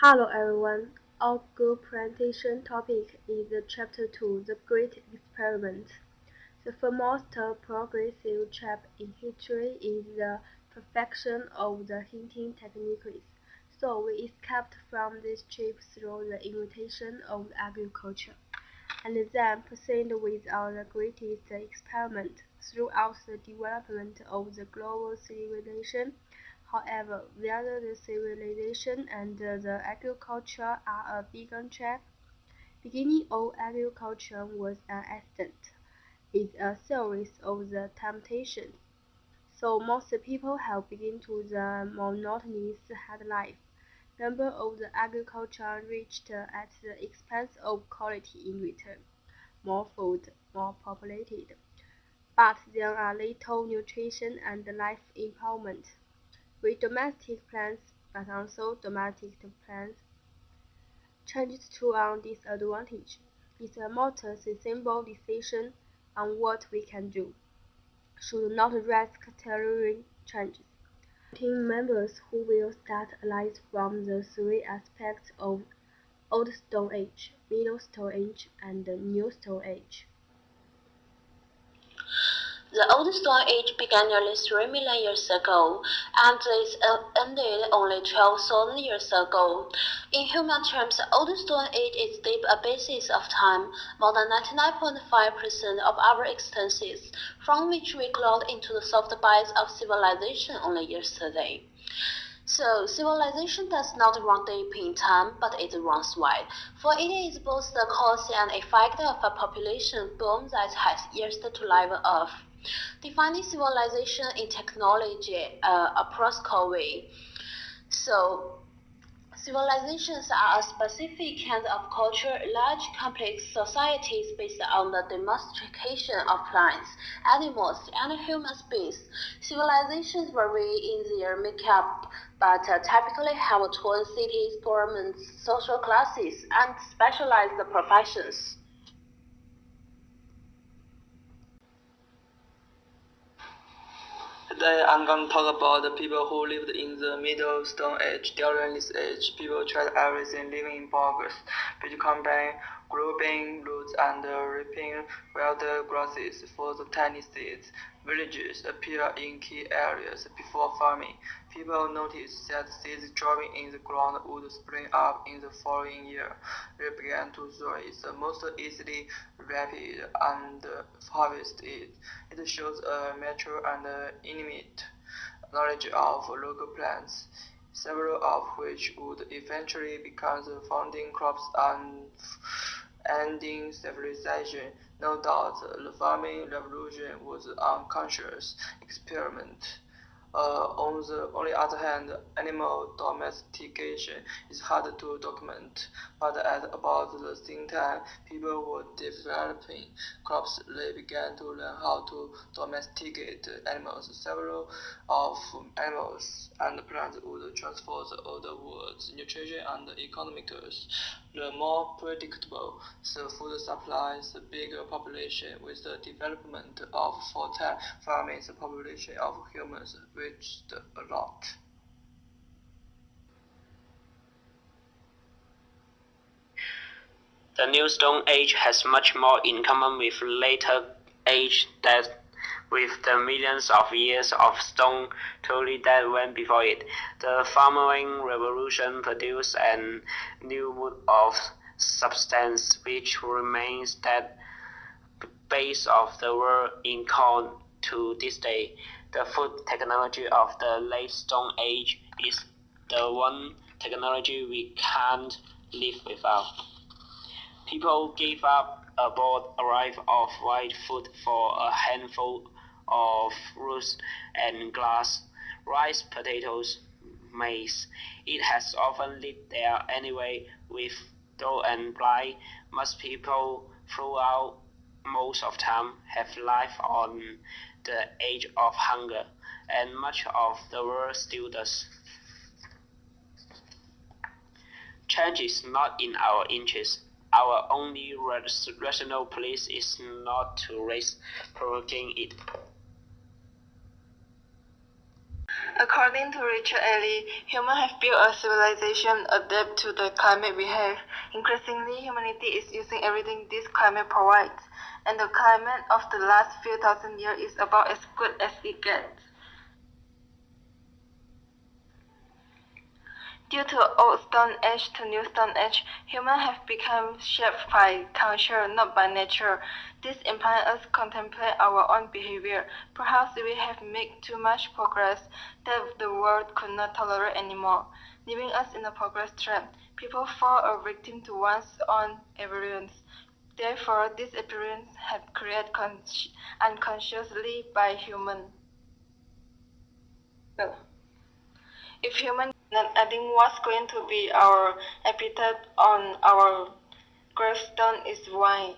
Hello everyone. Our group presentation topic is Chapter 2, The Great Experiment. The foremost progressive chapter in history is the perfection of the hunting techniques. So we escaped from this trip through the invitation of agriculture, and then proceed with our greatest experiment throughout the development of the global civilization. However, whether the civilization and the agriculture are a bigger track, beginning of agriculture was an accident. It's a series of the temptations. So most people have begun to the monotonous hard life. Number of the agriculture reached at the expense of quality in return. More food, more populated. But there are little nutrition and life empowerment. With domestic plants, but also domestic plants changed to our disadvantage. It's a motor simple decision on what we can do. Should not risk tailoring changes. Team members who will start analyze from the three aspects of Old Stone Age, Middle Stone Age, and New Stone Age. The Old Stone Age began nearly 3 million years ago, and it ended only 12,000 years ago. In human terms, the Old Stone Age is the basis of time, more than 99.5% of our existences, from which we glowed into the soft bites of civilization only yesterday. So, civilization does not run deep in time, but it runs wide, for it is both the cause and effect of a population boom that has years to live off. Defining civilization in technology, a practical way. So, civilizations are a specific kind of culture, large complex societies based on the domestication of plants, animals, and human beings. Civilizations vary in their makeup, but typically have twin cities, governments, social classes, and specialized professions. Today I'm going to talk about the people who lived in the Middle Stone Age. During this age, people tried everything living in progress, which combined growing roots and reaping wild grasses for the tiny seeds. Villages appear in key areas before farming. People noticed that seeds growing in the ground would spring up in the following year. They began to sow it most easily, rapid, and harvest it. It shows a mature and intimate knowledge of local plants, several of which would eventually become the founding crops and ending civilization. No doubt, the farming revolution was an unconscious experiment. On the other hand, animal domestication is hard to document, but at about the same time people were developing crops, they began to learn how to domesticate animals. Several of animals and plants would transfer the other world's nutrition and economics. The more predictable the food supply, the bigger population. With the development of fertile farming, the population of humans reached a lot. The New Stone Age has much more in common with later age than with the millions of years of stone totally that went before it. The farming revolution produced a new mode of substance which remains that base of the world in corn to this day. The food technology of the late Stone Age is the one technology we can't live without. People gave up a broad array of white food for a handful of roots and grass, rice, potatoes, maize. It has often lived there anyway with dough and blight. Most people throughout most of time have lived on the edge of hunger, and much of the world still does. Change is not in our interest. Our only rational place is not to risk provoking it. According to Richard Ely, humans have built a civilization adapted to the climate we have. Increasingly, humanity is using everything this climate provides, and the climate of the last few thousand years is about as good as it gets. Due to old Stone Age to New Stone Age, humans have become shaped by culture, not by nature. This implies us contemplate our own behavior. Perhaps we have made too much progress that the world could not tolerate anymore, leaving us in a progress trap. People fall a victim to one's own appearance. Therefore, this appearance have created unconsciously by humans. If human, then I think what's going to be our epithet on our gravestone is why.